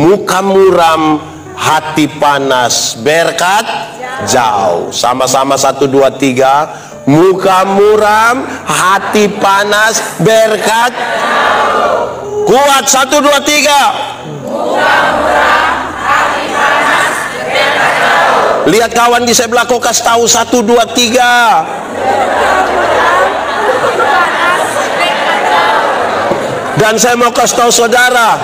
muka muram, hati panas, berkat jauh. Sama-sama 1, 2, 3. Muka muram, hati panas, berkat jauh. Kuat, 1, 2, 3. Muka muram, hati panas, berkat jauh. Lihat kawan di sebelah kau, kasih tahu 1, 2, 3. Dan saya mau kasih tahu saudara,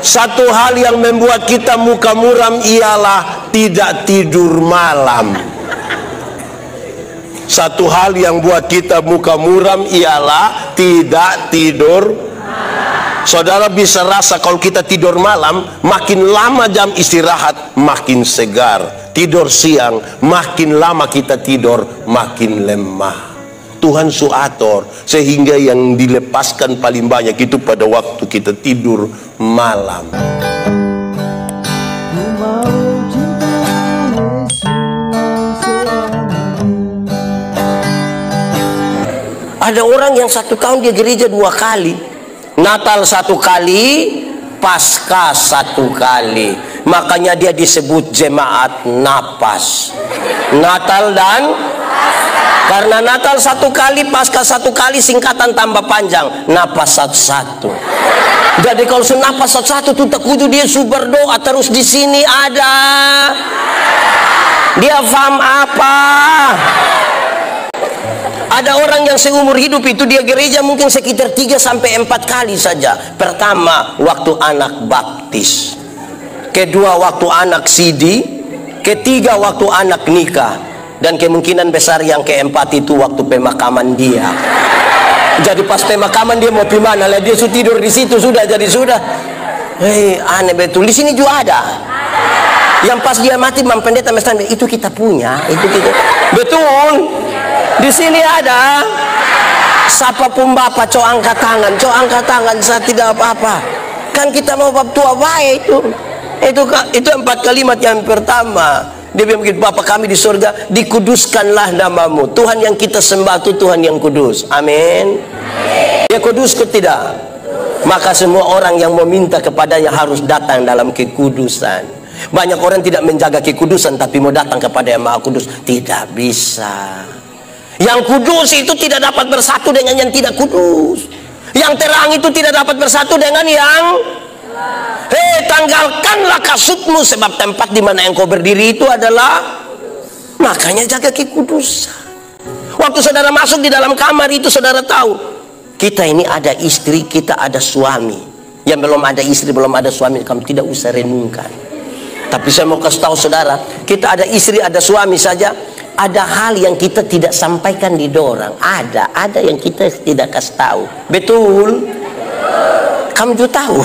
satu hal yang membuat kita muka muram ialah tidak tidur malam. Satu hal yang buat kita muka muram ialah tidak tidur. Saudara bisa rasa kalau kita tidur malam, makin lama jam istirahat makin segar. Tidur siang, makin lama kita tidur makin lemah. Tuhan suator sehingga yang dilepaskan paling banyak itu pada waktu kita tidur malam. Ada orang yang 1 tahun dia gereja 2 kali, Natal 1 kali, Paskah 1 kali. Makanya dia disebut jemaat napas. Natal dan karena Natal 1 kali, Paskah 1 kali, singkatan tambah panjang, napas 1-1. Jadi kalau senapas 1-1 tuh tak kudu dia super doa terus di sini ada. Dia paham apa? Ada orang yang seumur hidup itu dia gereja mungkin sekitar 3-4 kali saja. Pertama waktu anak baptis, kedua waktu anak sidi, ketiga waktu anak nikah, dan kemungkinan besar yang keempat itu waktu pemakaman dia. Jadi pas pemakaman dia mau pergi mana lah, dia sudah tidur di situ sudah. Jadi sudah, aneh betul. Di sini juga ada. Yang pas dia mati Mam Pendeta mesti itu kita punya, itu kita. Betul. Di sini ada. Siapapun bapak, cok angkat tangan, saya tidak apa-apa. Kan kita mau bab tua baik itu. Itu 4 kalimat yang pertama. Dia bilang begitu, Bapa kami di surga, dikuduskanlah namamu. Tuhan yang kita sembah itu Tuhan yang kudus. Amin. Dia kudus ke tidak? Maka semua orang yang meminta kepadanya harus datang dalam kekudusan. Banyak orang tidak menjaga kekudusan tapi mau datang kepada yang Maha Kudus. Tidak bisa. Yang kudus itu tidak dapat bersatu dengan yang tidak kudus. Yang terang itu tidak dapat bersatu dengan yang tanggalkanlah kasutmu, sebab tempat di mana engkau berdiri itu adalah. Makanya jaga kekudusan. Waktu saudara masuk di dalam kamar itu, saudara tahu kita ini ada istri, kita ada suami. Yang belum ada istri, belum ada suami, kamu tidak usah renungkan. Tapi saya mau kasih tahu saudara, kita ada istri, ada suami saja, ada hal yang kita tidak sampaikan di dorang. Ada yang kita tidak kasih tahu. Betul? Kamu juga tahu.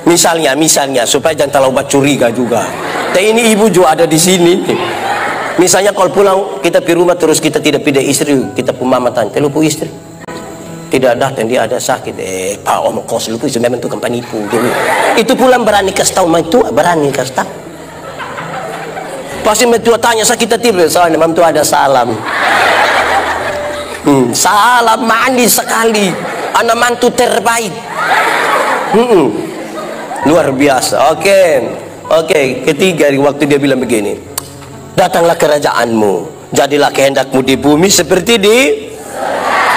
Misalnya supaya jangan terlalu curiga juga. Ini ibu juga ada di sini. Misalnya kalau pulang kita pergi rumah terus kita tidak pindah istri, kita pun mama tanya, "Lupa istri?" Tidak datang, dia ada sakit. Pak om kos lupa itu memang tukang penipu. Itu pulang berani kasih tahu mentua, berani kasih tahu. Pasti mentua tanya sakit tiba, soalnya mentua ada salam. Salam manis sekali, anak mantu terbaik. Luar biasa. Oke, ketiga waktu dia bilang begini, datanglah kerajaanmu, jadilah kehendakmu di bumi seperti di.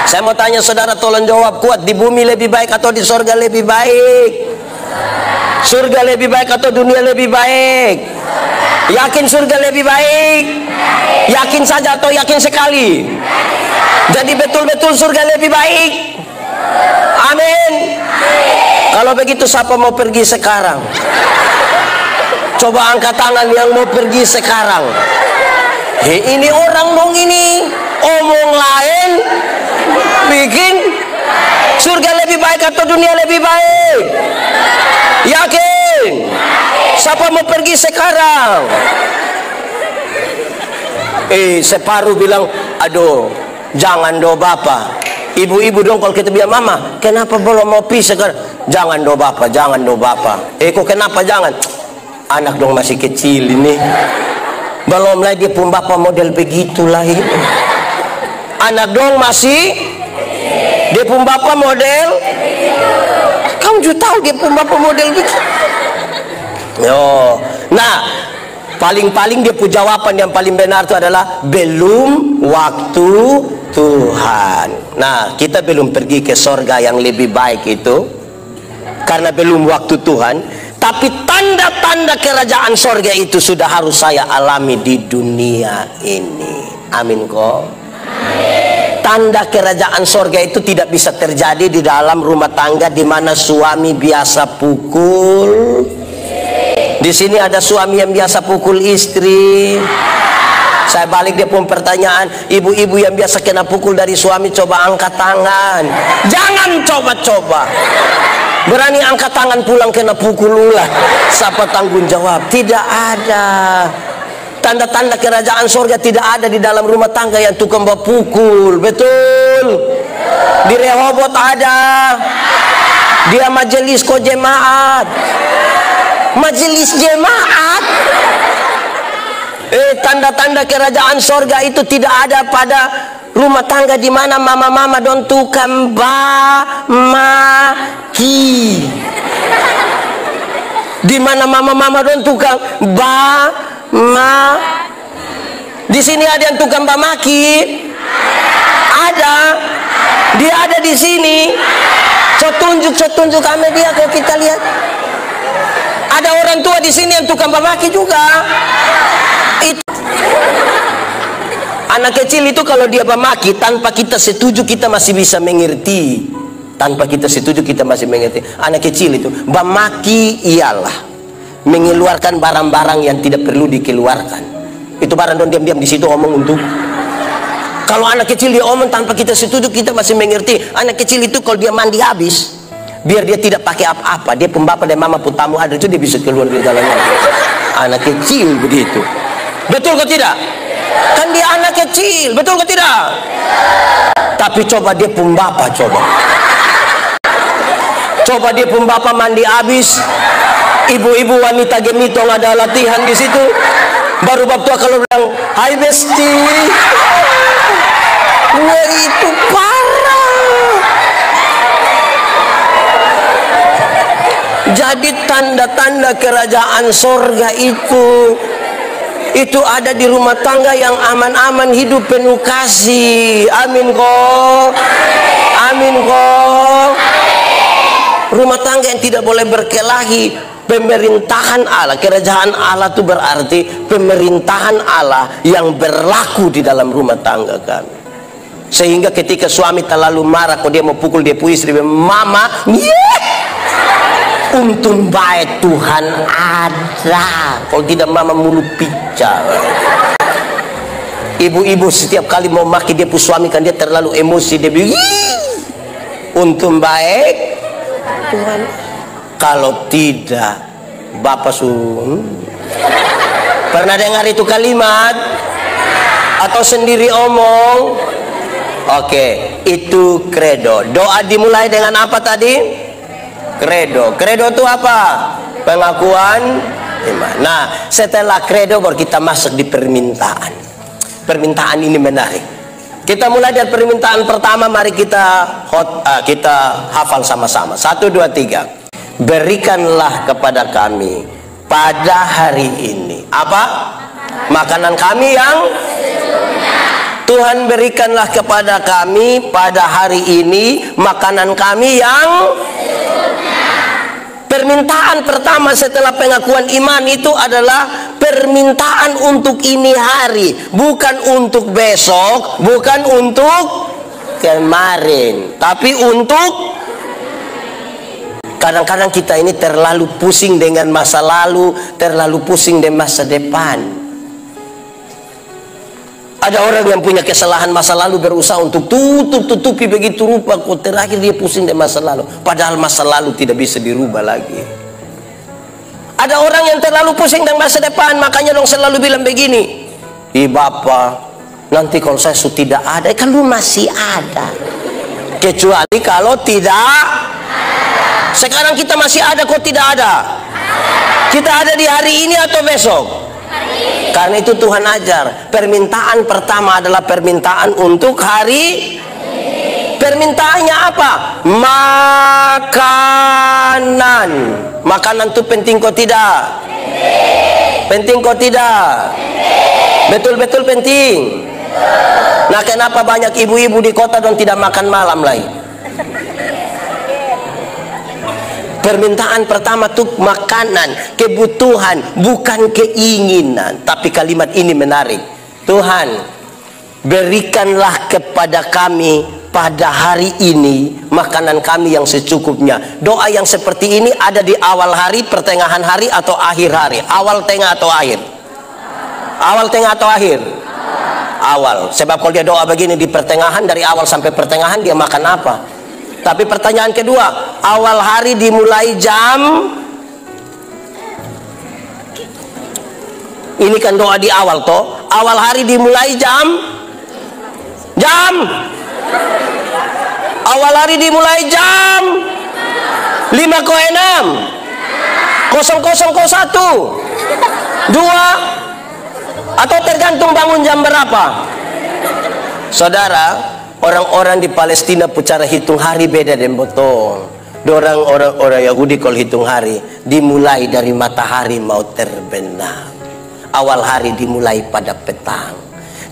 Saya mau tanya saudara, tolong jawab kuat, di bumi lebih baik atau di surga lebih baik? Surga lebih baik atau dunia lebih baik? Yakin surga lebih baik? Yakin saja atau yakin sekali? Jadi betul-betul surga lebih baik? Amin. Kalau begitu siapa mau pergi sekarang? Coba angkat tangan yang mau pergi sekarang. Ini orang dong ini omong lain bikin surga lebih baik atau dunia lebih baik? Yakin? Siapa mau pergi sekarang? Separuh bilang, aduh jangan do bapak. Ibu-ibu dong kalau kita bilang, mama kenapa belum mau pergi sekarang? Jangan do bapak, jangan do bapak. Kok kenapa jangan? Anak dong masih kecil ini, belum lagi dia pun bapak model begitulah ini. Anak dong masih, dia pun bapak model. Kamu juga tahu dia pembapak model gitu. Yo, nah paling-paling dia punya jawaban yang paling benar itu adalah belum waktu Tuhan. Nah, kita belum pergi ke sorga yang lebih baik itu karena belum waktu Tuhan. Tapi tanda-tanda kerajaan sorga itu sudah harus saya alami di dunia ini. Amin kok. Tanda kerajaan sorga itu tidak bisa terjadi di dalam rumah tangga di mana suami biasa pukul. Di sini ada suami yang biasa pukul istri. Saya balik dia pun pertanyaan, ibu-ibu yang biasa kena pukul dari suami coba angkat tangan. Jangan coba-coba. Berani angkat tangan pulang kena pukul ulang. Siapa tanggung jawab? Tidak ada. Tanda-tanda kerajaan surga tidak ada di dalam rumah tangga yang tukang bawa pukul. Betul. Di Rehoboth ada. Dia majelis kok jemaat. Majelis jemaat. Tanda-tanda kerajaan sorga itu tidak ada pada rumah tangga di mana mama-mama don tukang maki. Di mana mama-mama don tukang di sini ada yang tukang maki? Ada. Dia ada di sini. Tunjuk kami dia kalau kita lihat. Ada orang tua di sini yang tukang maki juga. Itu. Anak kecil itu kalau dia maki tanpa kita setuju kita masih bisa mengerti. Tanpa kita setuju kita masih mengerti. Anak kecil itu maki ialah mengeluarkan barang-barang yang tidak perlu dikeluarkan. Itu barang don diam-diam di situ omong untuk. Kalau anak kecil dia omong tanpa kita setuju kita masih mengerti. Anak kecil itu kalau dia mandi habis, biar dia tidak pakai apa-apa, dia pembapa dan mama pun tamu ada itu dia bisa keluar dari dalamnya. Anak kecil begitu. Betul kok tidak? Kan dia anak kecil, betul kok tidak? Tapi coba dia pembapa coba. Coba dia pembapa mandi habis. Ibu-ibu wanita gemitong ada latihan di situ. Baru bab tua kalau bilang, "Hai besti." Wah, itu parah. Jadi tanda-tanda kerajaan sorga itu ada di rumah tangga yang aman-aman, hidup penuh kasih. Amin kok. Amin kok. Rumah tangga yang tidak boleh berkelahi. Pemerintahan Allah, kerajaan Allah itu berarti pemerintahan Allah yang berlaku di dalam rumah tangga kami. Sehingga ketika suami terlalu marah, kalau dia mau pukul dia punya istri, mama, untung baik Tuhan ada. Kalau tidak mama mulut pica. Ibu-ibu setiap kali mau maki dia pun suami kan dia terlalu emosi, dia bilang, untung baik Tuhan. Kalau tidak, Bapak pernah dengar itu kalimat? Atau sendiri omong? Oke, itu kredo. Doa dimulai dengan apa tadi? Kredo. Kredo itu apa? Pengakuan iman. Nah, setelah kredo baru kita masuk di permintaan. Permintaan ini menarik. Kita mulai dari permintaan pertama. Mari kita hafal sama-sama. 1, 2, 3. Berikanlah kepada kami pada hari ini apa? Makanan kami yang Tuhan berikanlah kepada kami pada hari ini makanan kami yang permintaan pertama setelah pengakuan iman itu adalah permintaan untuk ini hari, bukan untuk besok, bukan untuk kemarin, tapi untuk. Kadang-kadang kita ini terlalu pusing dengan masa lalu, terlalu pusing dengan masa depan. Ada orang yang punya kesalahan masa lalu berusaha untuk tutupi begitu rupa, kok terakhir dia pusing dengan masa lalu. Padahal masa lalu tidak bisa dirubah lagi. Ada orang yang terlalu pusing dengan masa depan, makanya dong selalu bilang begini, Bapak, nanti kalau saya sudah tidak ada, kalau masih ada. Kecuali kalau tidak. Sekarang kita masih ada kok tidak ada? Kita ada di hari ini atau besok? Karena itu Tuhan ajar permintaan pertama adalah permintaan untuk hari. Permintaannya apa? Makanan. Makanan itu penting kok tidak? Penting kok tidak? Betul-betul penting. Nah, kenapa banyak ibu-ibu di kota dan tidak makan malam lagi? Permintaan pertama tuh makanan, kebutuhan, bukan keinginan. Tapi kalimat ini menarik. Tuhan, berikanlah kepada kami pada hari ini makanan kami yang secukupnya. Doa yang seperti ini ada di awal hari, pertengahan hari, atau akhir hari? Awal, tengah, atau akhir? Awal, tengah, atau akhir? Awal. Sebab kalau dia doa begini di pertengahan, dari awal sampai pertengahan dia makan apa? Tapi pertanyaan kedua, awal hari dimulai jam, ini kan doa di awal toh, awal hari dimulai jam, awal hari dimulai jam 5:06, 00:01, 2, atau tergantung bangun jam berapa. Saudara, orang-orang di Palestina cara hitung hari beda dan betul. Orang Yahudi kalau hitung hari dimulai dari matahari mau terbenam. Awal hari dimulai pada petang.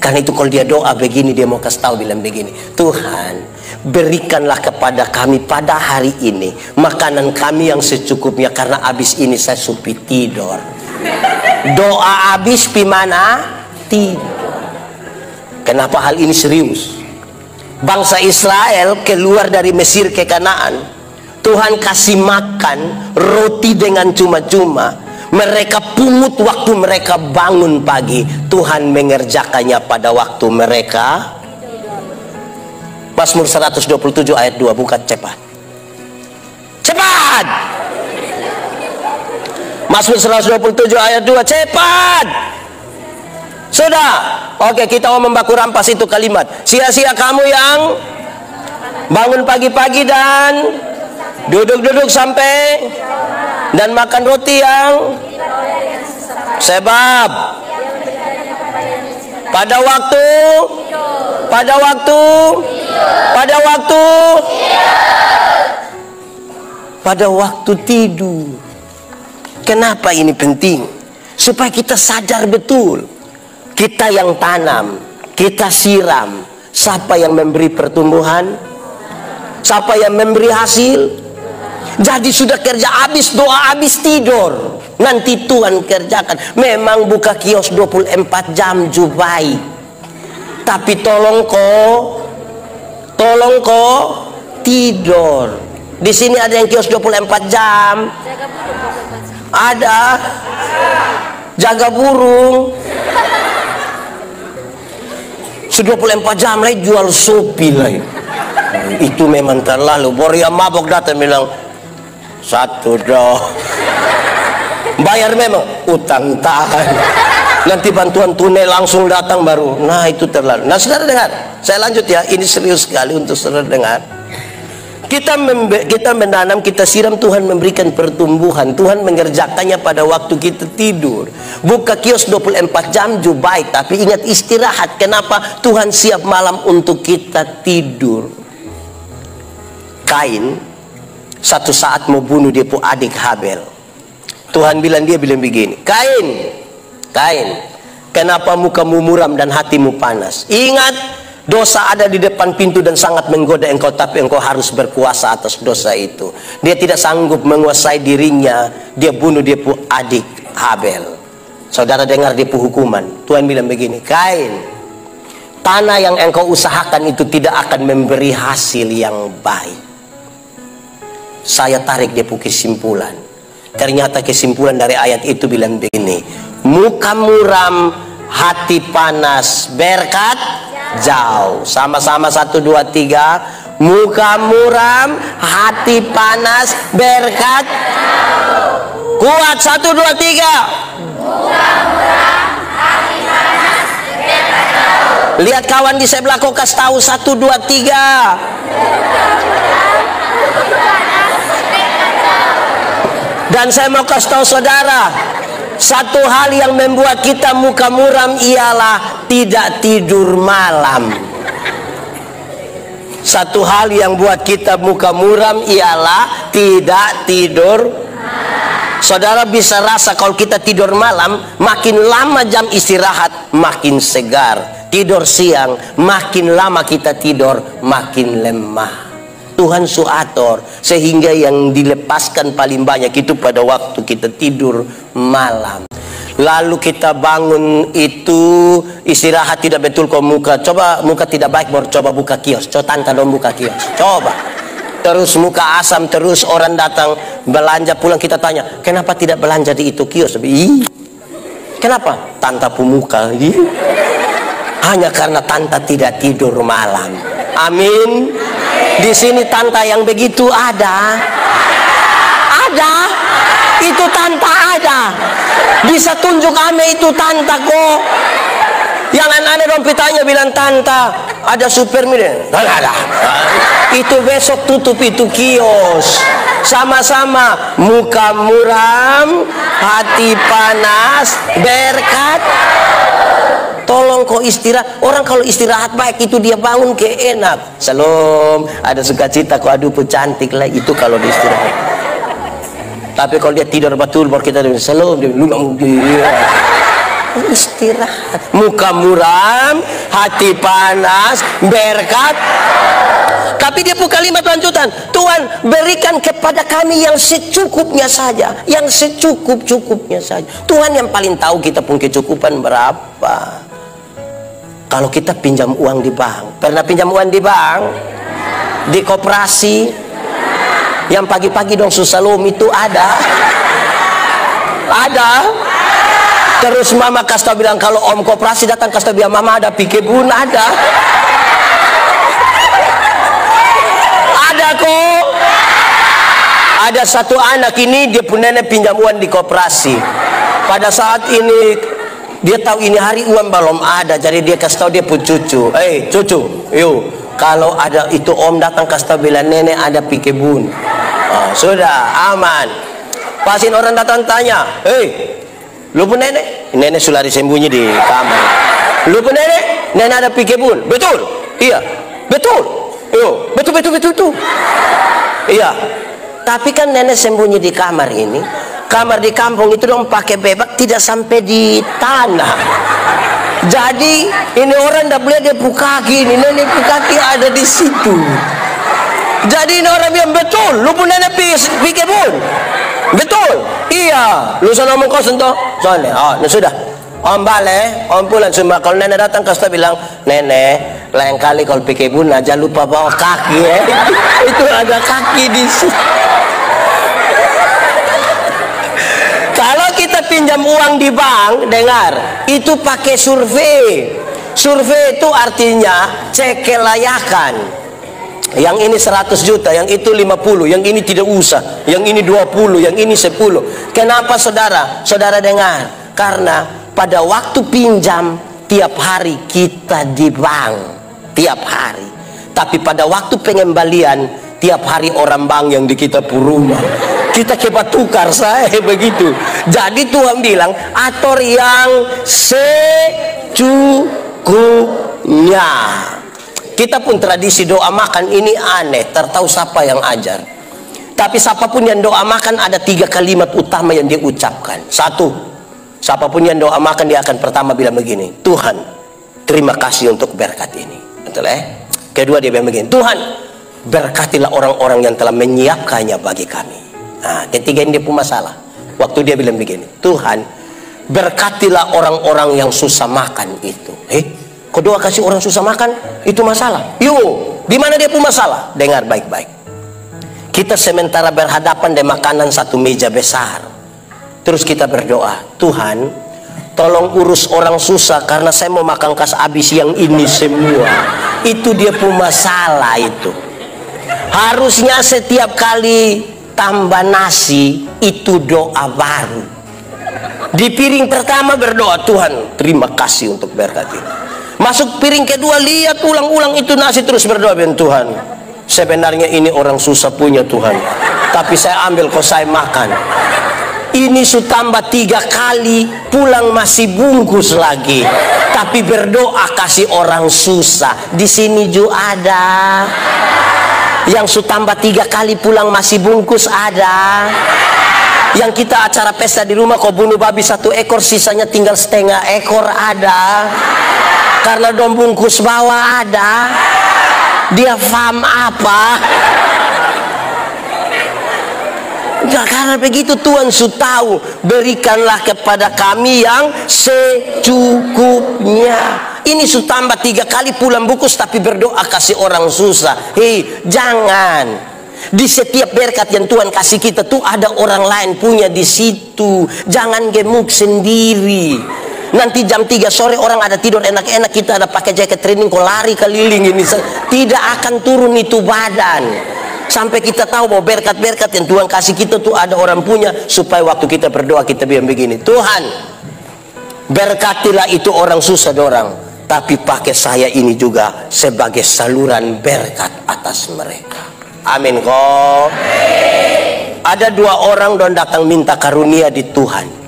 Karena itu kalau dia doa begini, dia mau kasih tahu bilang begini, Tuhan, berikanlah kepada kami pada hari ini makanan kami yang secukupnya, karena habis ini saya supi tidur. Doa habis pi mana? Tidur. Kenapa hal ini serius? Bangsa Israel keluar dari Mesir ke Kanaan, Tuhan kasih makan roti dengan cuma-cuma. Mereka pungut waktu mereka bangun pagi. Tuhan mengerjakannya pada waktu mereka. Mazmur 127 ayat 2, buka cepat. Cepat. Mazmur 127 ayat 2, cepat. Sudah. Oke, kita mau membaku rampas itu kalimat. Sia-sia kamu yang bangun pagi-pagi dan duduk-duduk sampai dan makan roti yang, sebab pada waktu tidur. Kenapa ini penting? Supaya kita sadar betul. Kita yang tanam, kita siram. Siapa yang memberi pertumbuhan? Siapa yang memberi hasil? Jadi sudah kerja habis, doa habis, tidur. Nanti Tuhan kerjakan. Memang buka kios 24 jam Jubai. Tapi tolong kok tidur. Di sini ada yang kios 24 jam. Ada jaga burung. 24 jam lagi jual sopi lagi. Itu memang terlalu. Boria mabok datang bilang, satu dong. Bayar memang utang tahan. Nanti bantuan tunai langsung datang baru. Nah, itu terlalu. Nah, saudara dengar. Saya lanjut ya. Ini serius sekali untuk saudara dengar. Kita menanam, kita siram, Tuhan memberikan pertumbuhan. Tuhan mengerjakannya pada waktu kita tidur. Buka kios 24 jam Jubai, tapi ingat istirahat. Kenapa? Tuhan siap malam untuk kita tidur. Kain satu saat mau bunuh dia pu adik Habel. Tuhan bilang begini, Kain, kenapa mukamu muram dan hatimu panas? Ingat, dosa ada di depan pintu dan sangat menggoda engkau, tapi engkau harus berkuasa atas dosa itu. Dia tidak sanggup menguasai dirinya, dia bunuh dia pu adik Habel. Saudara dengar dia pu hukuman. Tuhan bilang begini, Kain, tanah yang engkau usahakan itu tidak akan memberi hasil yang baik. Saya tarik dia pu kesimpulan. Ternyata kesimpulan dari ayat itu bilang begini, muka muram, hati panas, berkat jauh. Sama-sama 1, 2, 3. Muka muram, hati panas, berkat jauh. Kuat, 1, 2, 3. Muka muram, hati panas, berkat jauh. Lihat kawan di sebelah kau, kasih tahu 1, 2, 3. Dan saya mau kasih tahu saudara, satu hal yang membuat kita muka muram ialah tidak tidur malam. Satu hal yang buat kita muka muram ialah tidak tidur. Saudara bisa rasa kalau kita tidur malam, makin lama jam istirahat makin segar. Tidur siang, makin lama kita tidur makin lemah. Tuhan suator sehingga yang dilepaskan paling banyak itu pada waktu kita tidur malam. Lalu kita bangun itu istirahat tidak betul kok muka. Coba muka tidak baik baru coba buka kios. Coba tante dong buka kios. Coba. Terus muka asam terus orang datang belanja pulang kita tanya, "Kenapa tidak belanja di itu kios?" Ih. Kenapa? Tante pemuka. Ih. Hanya karena tante tidak tidur malam. Amin. Di sini tante yang begitu ada. Ada. Itu tante ada. Bisa tunjuk ame itu tante kok. Yang aneh-aneh dong pitanya bilang tante ada supermarket. Nggak ada. Itu besok tutup itu kios. Sama-sama muka muram, hati panas, berkat. Tolong kok istirahat. Orang kalau istirahat baik itu dia bangun ke enak. Salam, ada sukacita kok aduh cantik lah itu kalau di istirahat. Tapi kalau dia tidur betul baru kita bilang salam, dia lu nggak mungkin. Istirahat. Muka muram, hati panas, berkat. Tapi dia buka kalimat lanjutan. Tuhan berikan kepada kami yang secukupnya saja, yang secukup-cukupnya saja. Tuhan yang paling tahu kita pun kecukupan berapa. Kalau kita pinjam uang di bank, pernah pinjam uang di bank, di koperasi, yang pagi-pagi dong susalom itu ada. Terus mama kasih tahu bilang kalau om koperasi datang kasih tahu bilang mama ada pikebun ada. Ada kok. Ada satu anak ini dia punya nenek pinjam uang di koperasi. Pada saat ini dia tahu ini hari uang belum ada, jadi dia kasih tahu dia pun cucu. Cucu, yuk kalau ada itu om datang kasih tahu bilang nenek ada pikebun. Oh, sudah aman. Pasin orang datang tanya, lu pun nenek? Nenek sudah disembunyi di kamar. Lu pun nenek? Nenek ada pikebun. Betul? Iya. Betul? Yo, betul. Iya. Tapi kan nenek sembunyi di kamar ini. Kamar di kampung itu dong pakai bebek tidak sampai di tanah. Jadi ini orang tidak boleh dia kaki ini, nenek kaki ada di situ. Jadi ini orang bilang betul, lu pun nenek pikebun. Betul, iya. Lu sana ngomong kau sentuh, soalnya, sudah. Om balik, om pulang cuma kalau nenek datang kasih bilang nenek, lain kali kalau pikebun aja lupa bawa kaki ya. Itu ada kaki di situ. Kalau kita pinjam uang di bank, dengar, itu pakai survei. Survei itu artinya cek kelayakan. Yang ini 100 juta, yang itu 50, yang ini tidak usah, yang ini 20, yang ini 10. Kenapa saudara? Saudara dengar, karena pada waktu pinjam tiap hari kita di bank, tiap hari. Tapi pada waktu pengembalian tiap hari orang bank yang di kita rumah. Kita cepat tukar saya begitu. Jadi Tuhan bilang atur yang secukupnya. Kita pun tradisi doa makan ini aneh, tertahu siapa yang ajar. Tapi siapapun yang doa makan ada 3 kalimat utama yang dia ucapkan. 1, siapapun yang doa makan dia akan pertama bilang begini, Tuhan terima kasih untuk berkat ini. Betul Kedua dia bilang begini, Tuhan berkatilah orang-orang yang telah menyiapkannya bagi kami. Nah, ketiga ini dia pun masalah. Waktu dia bilang begini, Tuhan berkatilah orang-orang yang susah makan itu. Kau doa kasih orang susah makan itu masalah. Yuk, di mana dia pun masalah? Dengar baik-baik. Kita sementara berhadapan dengan makanan satu meja besar. Terus kita berdoa, Tuhan, tolong urus orang susah karena saya mau makan kas habis yang ini semua. Itu dia pun masalah itu. Harusnya setiap kali tambah nasi itu doa baru. Di piring pertama berdoa, Tuhan terima kasih untuk berkat ini. Masuk piring kedua lihat ulang-ulang itu nasi terus berdoa, Tuhan sebenarnya ini orang susah punya Tuhan, tapi saya ambil kok saya makan. Ini su tambah 3 kali, pulang masih bungkus lagi. Tapi berdoa kasih orang susah. Di sini juga ada. Yang su tambah 3 kali pulang masih bungkus ada. Yang kita acara pesta di rumah kau bunuh babi 1 ekor, sisanya tinggal setengah ekor ada. Karena dong bungkus bawa ada. Dia paham apa? Enggak, karena begitu Tuhan sudah tahu. Berikanlah kepada kami yang secukupnya. Ini sudah tambah 3 kali pulang bungkus tapi berdoa kasih orang susah. Hei, jangan. Di setiap berkat yang Tuhan kasih kita tuh ada orang lain punya di situ. Jangan gemuk sendiri. Nanti jam 3 sore orang ada tidur enak-enak, kita ada pakai jaket training kok lari keliling ini. Tidak akan turun itu badan. Sampai kita tahu bahwa berkat-berkat yang Tuhan kasih kita tuh ada orang punya, supaya waktu kita berdoa kita bilang begini, Tuhan berkatilah itu orang susah dorang, tapi pakai saya ini juga sebagai saluran berkat atas mereka. Amin kok. Ada 2 orang don datang minta karunia di Tuhan.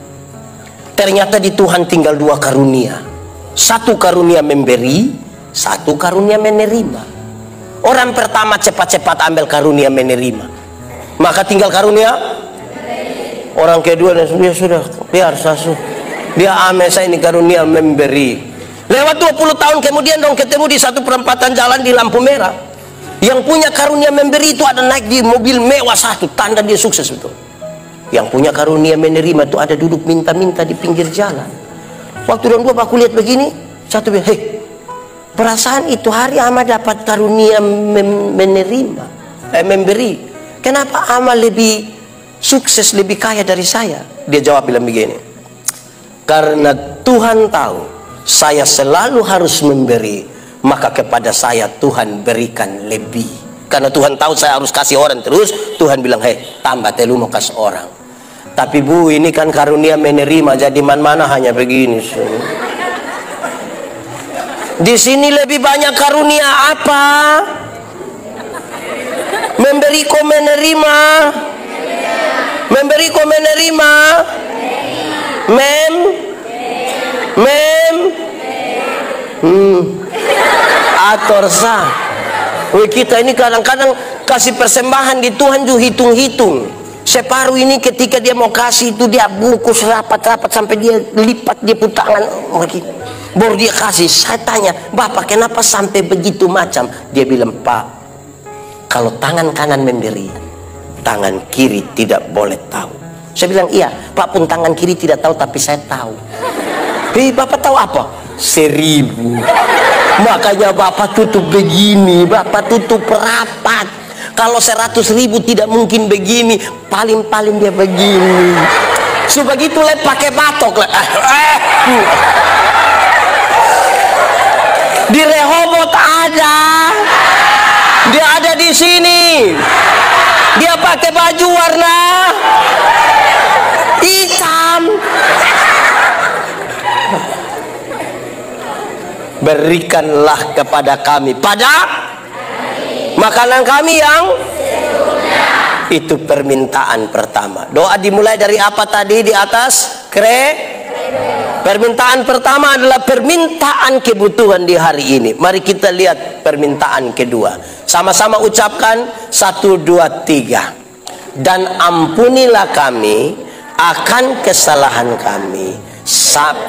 Ternyata di Tuhan tinggal 2 karunia. 1 karunia memberi, 1 karunia menerima. Orang pertama cepat-cepat ambil karunia menerima, maka tinggal karunia. Orang kedua dia sudah biar sasu, dia ambil saya ini karunia memberi. Lewat 20 tahun kemudian dong ketemu di satu perempatan jalan di lampu merah. Yang punya karunia memberi itu ada naik di mobil mewah 1, tanda dia sukses betul. Yang punya karunia menerima itu ada duduk minta-minta di pinggir jalan. Waktu dong 2 aku lihat begini, satu bilang, hei, perasaan itu hari Ama dapat karunia memberi. Kenapa Ama lebih sukses, lebih kaya dari saya? Dia jawab bilang begini, karena Tuhan tahu saya selalu harus memberi, maka kepada saya Tuhan berikan lebih. Karena Tuhan tahu saya harus kasih orang terus, Tuhan bilang, hei, tambah telu mau kasih orang. Tapi Bu, ini kan karunia menerima, jadi mana-mana hanya begini. Di sini lebih banyak karunia apa? Memberi kau menerima. Memberi kau menerima. Ator sah. Kita ini kadang-kadang kasih persembahan di Tuhan juga hitung-hitung. Separuh ini ketika dia mau kasih itu dia bungkus rapat-rapat sampai dia lipat dia pun tangan baru dia kasih. Saya tanya, Bapak kenapa sampai begitu macam? Dia bilang, Pak, kalau tangan kanan memberi, tangan kiri tidak boleh tahu. Saya bilang, iya Pak, pun tangan kiri tidak tahu tapi saya tahu. Bapak tahu apa? 1000. Makanya Bapak tutup begini, Bapak tutup rapat. Kalau 100.000 tidak mungkin begini, paling-paling dia begini. Begitu le pakai batok le. Di Rehoboth ada, dia ada di sini. Dia pakai baju warna hitam. Berikanlah kepada kami pada makanan kami yang itu permintaan pertama. Doa dimulai dari apa tadi di atas? Permintaan pertama adalah permintaan kebutuhan di hari ini. Mari kita lihat permintaan kedua. Sama-sama ucapkan 1, 2, 3. Dan ampunilah kami akan kesalahan kami,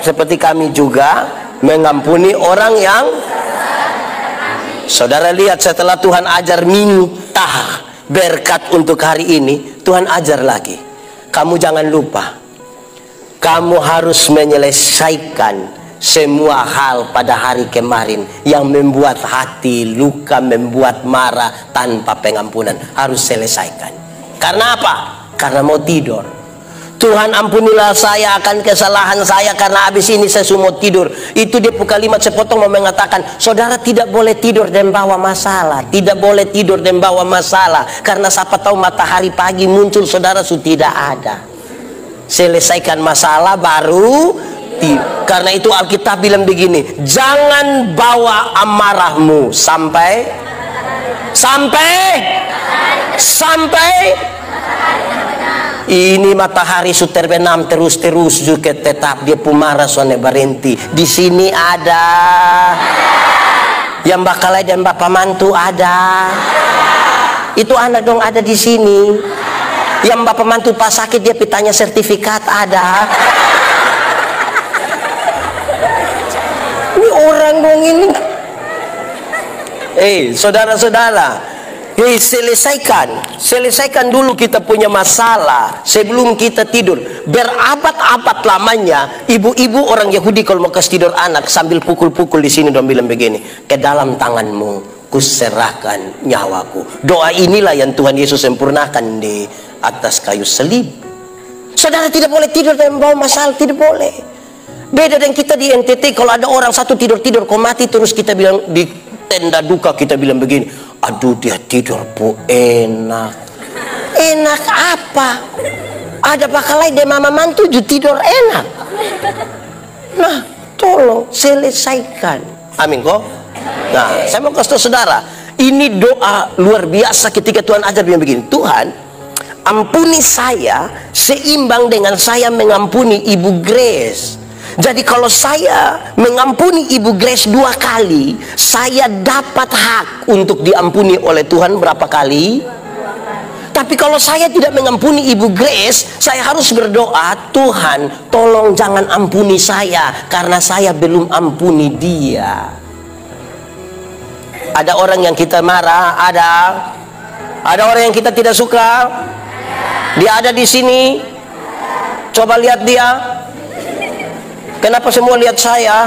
seperti kami juga mengampuni orang yang. Saudara lihat, setelah Tuhan ajar minta berkat untuk hari ini, Tuhan ajar lagi. Kamu jangan lupa, kamu harus menyelesaikan semua hal pada hari kemarin yang membuat hati luka, membuat marah tanpa pengampunan. Harus selesaikan. Karena apa? Karena mau tidur. Tuhan ampunilah saya akan kesalahan saya karena habis ini saya semua tidur. Itu dia kalimat sepotong mau mengatakan, saudara tidak boleh tidur dan bawa masalah. Tidak boleh tidur dan bawa masalah. Karena siapa tahu matahari pagi muncul, saudara sudah tidak ada. Selesaikan masalah baru tidur. Karena itu Alkitab bilang begini, jangan bawa amarahmu sampai Ini matahari su terbenam terus-terus juga tetap dia pumara soalnya berhenti. Di sini ada. Yang bakalai dan bapak mantu ada. Itu anak dong ada di sini. Yang bapak mantu pas sakit dia pitanya sertifikat ada. Ini orang dong ini. Saudara-saudara. Selesaikan dulu kita punya masalah sebelum kita tidur. Berabad-abad lamanya ibu-ibu orang Yahudi kalau mau kasih tidur anak sambil pukul-pukul di sini dan bilang begini, ke dalam tanganmu kuserahkan nyawaku. Doa inilah yang Tuhan Yesus sempurnakan di atas kayu salib. Saudara tidak boleh tidur dan bawa masalah, tidak boleh. Beda dengan kita di NTT, kalau ada orang satu tidur kau mati, terus kita bilang di tenda duka kita bilang begini, aduh dia tidur enak. Enak apa? Ada bakalai dia mama mantu juga tidur enak. Nah, tolong selesaikan. Amin kok. Nah, saya mau kasih tahu saudara, ini doa luar biasa ketika Tuhan ajar bilang begini, Tuhan, ampuni saya seimbang dengan saya mengampuni Ibu Grace. Jadi kalau saya mengampuni Ibu Grace 2 kali, saya dapat hak untuk diampuni oleh Tuhan berapa kali? Tapi kalau saya tidak mengampuni Ibu Grace, saya harus berdoa, Tuhan tolong jangan ampuni saya karena saya belum ampuni dia. Ada orang yang kita marah, ada orang yang kita tidak suka. Dia ada di sini. Coba lihat dia. Kenapa semua lihat saya?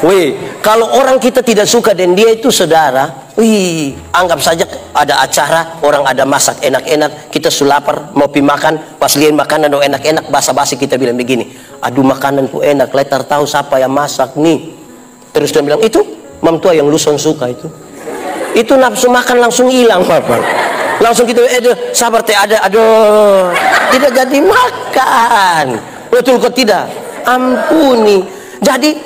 Wih, kalau orang kita tidak suka dan dia itu saudara, wih, anggap saja ada acara, orang ada masak enak-enak, kita lapar, mau pi makan, pas lihat makanan yang enak-enak, basa-basi kita bilang begini, aduh makananku enak, letar tahu siapa yang masak nih. Terus dia bilang, itu mam tua yang luson suka itu. Itu nafsu makan langsung hilang, Bapak. Langsung gitu, sabar teh ada, aduh, tidak jadi makan. Betul kok tidak? Ampuni. Jadi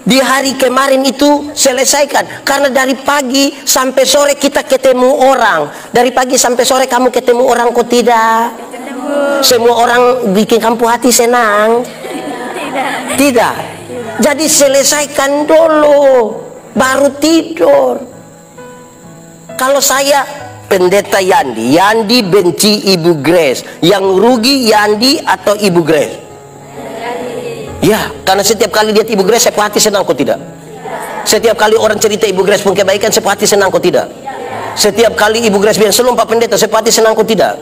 di hari kemarin itu selesaikan. Karena dari pagi sampai sore kita ketemu orang. Dari pagi sampai sore kamu ketemu orang kok tidak? Ketemu. Semua orang bikin kamu hati senang? Tidak. Jadi selesaikan dulu, baru tidur. Kalau saya Pendeta Yandi benci Ibu Grace. Yang rugi Yandi atau Ibu Grace? Ya, karena setiap kali lihat Ibu Grace, saya hati senang kok tidak? Setiap kali orang cerita Ibu Grace pun kebaikan, saya hati senang kok tidak? Setiap kali Ibu Grace bilang, "Shalom Pak Pendeta," saya hati senang kok tidak?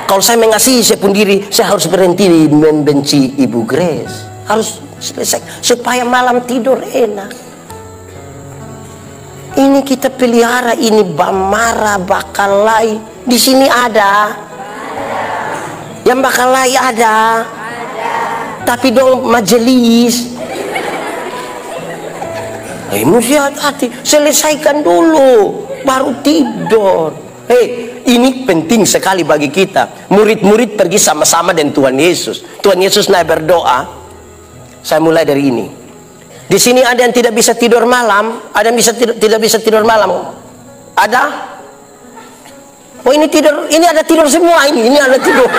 Kalau saya mengasihi saya pun diri, saya harus berhenti membenci Ibu Grace. Harus selesai supaya malam tidur enak. Ini kita pelihara, ini bamara, bakalai. Di sini ada. Yang bakalai ada. Tapi dong majelis. Mesti hati-hati. Selesaikan dulu, baru tidur. Ini penting sekali bagi kita. Murid-murid pergi sama-sama dengan Tuhan Yesus. Tuhan Yesus naik berdoa. Saya mulai dari ini. Di sini ada yang tidak bisa tidur malam, ada yang tidak bisa tidur malam. Ada? Oh ini tidur, ini ada tidur semua ini ada tidur.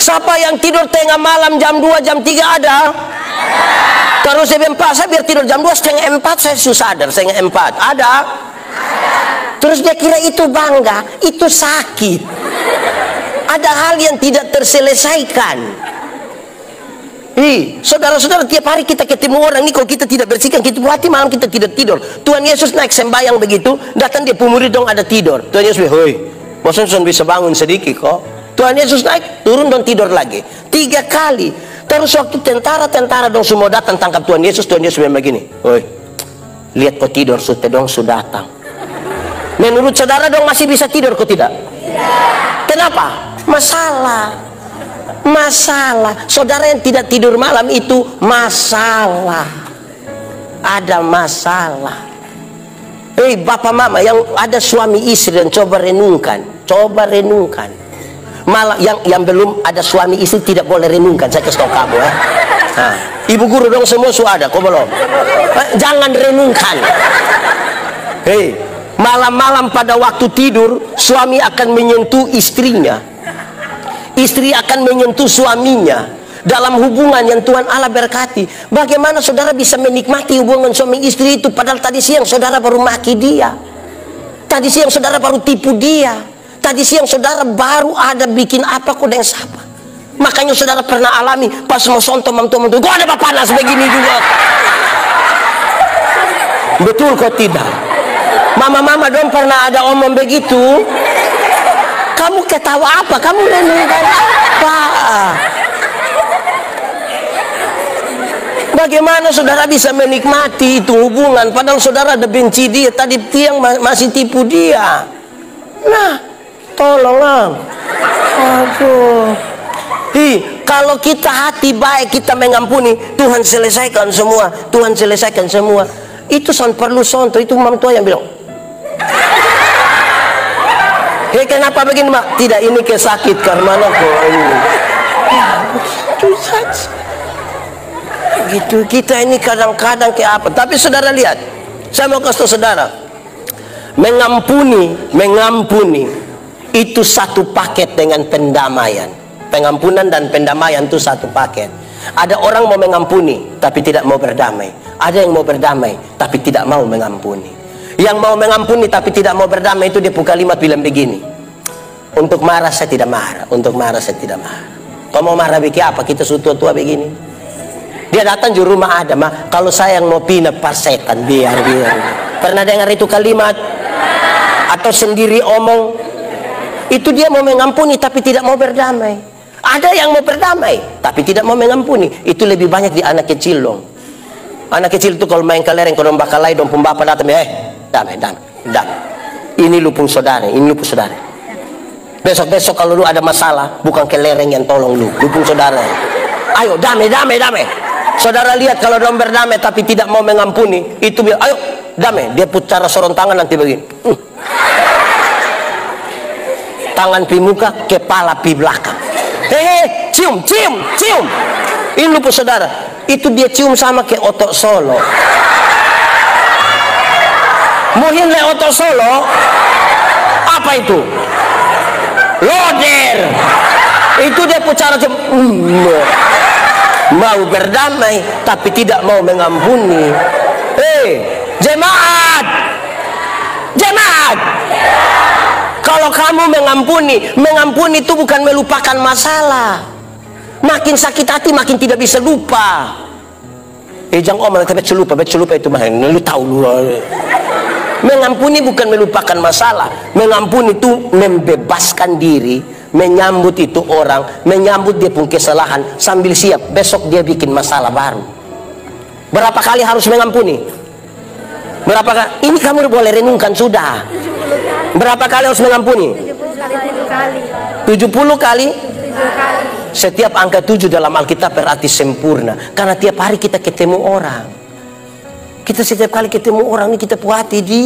Siapa yang tidur tengah malam jam 2, jam 3 ada? Kalau saya biar tidur jam 2, setengah 4 saya sadar, setengah 4. Ada? Terus dia kira itu bangga, itu sakit. Ada hal yang tidak terselesaikan. Saudara-saudara, tiap hari kita ketemu orang ini, kalau kita tidak bersihkan, kita hati malam kita tidak tidur. Tuhan Yesus naik sembahyang begitu, datang dia murid dong ada tidur. Tuhan Yesus bilang, hoi, bosan bisa bangun sedikit kok. Tuhan Yesus naik, turun dan tidur lagi 3 kali. Terus waktu tentara dong semua datang tangkap Tuhan Yesus bilang begini, hoi, lihat kok tidur, sudah dong sudah datang. Menurut saudara dong masih bisa tidur kok tidak? Kenapa? Masalah. Saudara yang tidak tidur malam itu masalah. Ada masalah. Bapak mama yang ada suami istri dan coba renungkan. Malah yang belum ada suami istri tidak boleh renungkan. Saya kasih tahu kamu ya. Nah, ibu guru dong semua sudah ada, kok belum? Jangan renungkan. Malam-malam pada waktu tidur, suami akan menyentuh istrinya, istri akan menyentuh suaminya dalam hubungan yang Tuhan Allah berkati. Bagaimana saudara bisa menikmati hubungan suami istri itu, padahal tadi siang saudara baru maki dia, tadi siang saudara baru tipu dia, tadi siang saudara baru ada bikin apa kok dengan siapa. Makanya saudara pernah alami pas mau sonto mantu-mantu, kok ada panas begini juga. Betul kok tidak? Mama-mama dong pernah ada omong begitu. Kamu ketawa apa? Kamu mendengar apa? Bagaimana saudara bisa menikmati itu hubungan padahal saudara ada benci dia, tadi tiang masih tipu dia. Nah, tolonglah. Aduh. Kalau kita hati baik, kita mengampuni, Tuhan selesaikan semua, Tuhan selesaikan semua. Itu perlu sonto, itu mam tua yang bilang. Kenapa begini, Mak? Tidak, ini kesakit karena kok ini. Ya, begitu saja. Gitu kita ini kadang-kadang kayak apa? Tapi saudara lihat, saya mau kasih tahu saudara, mengampuni itu satu paket dengan pendamaian. Pengampunan dan pendamaian itu satu paket. Ada orang mau mengampuni tapi tidak mau berdamai. Ada yang mau berdamai tapi tidak mau mengampuni. Yang mau mengampuni tapi tidak mau berdamai itu dia pun kalimat bilang begini, untuk marah saya tidak marah, untuk marah saya tidak marah. Kau mau marah bikin apa? Kita sudah tua begini. Dia datang di rumah ada, mah kalau saya yang mau pindah parsetan biar. Pernah dengar itu kalimat? Atau sendiri omong? Itu dia mau mengampuni tapi tidak mau berdamai. Ada yang mau berdamai tapi tidak mau mengampuni. Itu lebih banyak di anak kecil dong. Anak kecil itu kalau main kelereng, kalau bakalai dong pembapa datang, damai. Ini lupung saudara, ini lupung saudara. Besok-besok kalau lu ada masalah, bukan kelereng yang tolong lu, lupung saudara. Ayo damai. Saudara lihat kalau dong berdamai tapi tidak mau mengampuni, itu bilang ayo damai. Dia putar sorong tangan nanti begini. Tangan pi muka, kepala pi belakang. Cium. Ini lupa saudara. Itu dia cium sama ke otok solo. Mungkin le otok solo. Apa itu? Loder. Itu dia pucara cium. Mau berdamai tapi tidak mau mengampuni. Jemaat. Kalau kamu mengampuni itu bukan melupakan masalah. Makin sakit hati makin tidak bisa lupa. Jangan omong tapi lupa itu mah lu tahu lu. Mengampuni bukan melupakan masalah. Mengampuni itu membebaskan diri, menyambut itu orang, menyambut dia pun kesalahan sambil siap besok dia bikin masalah baru. Berapa kali harus mengampuni? Berapa kali? Ini kamu boleh renungkan sudah. Berapa kali harus mengampuni? 70 kali. Setiap angka 7 dalam Alkitab berarti sempurna. Karena tiap hari kita ketemu orang. Kita setiap kali ketemu orang ini kita puati di.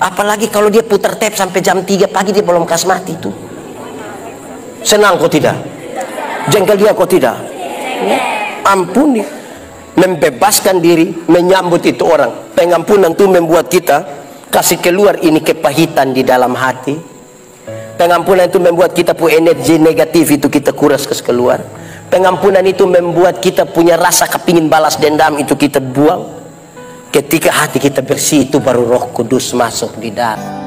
Apalagi kalau dia putar tape sampai jam 3 pagi dia belum kas mati itu. Senang kok tidak? Jengkel dia kok tidak? Ampuni. Membebaskan diri, menyambut itu orang. Pengampunan itu membuat kita kasih keluar ini kepahitan di dalam hati. Pengampunan itu membuat kita punya energi negatif itu kita kuras keluar. Pengampunan itu membuat kita punya rasa kepingin balas dendam itu kita buang. Ketika hati kita bersih itu baru Roh Kudus masuk di dalam.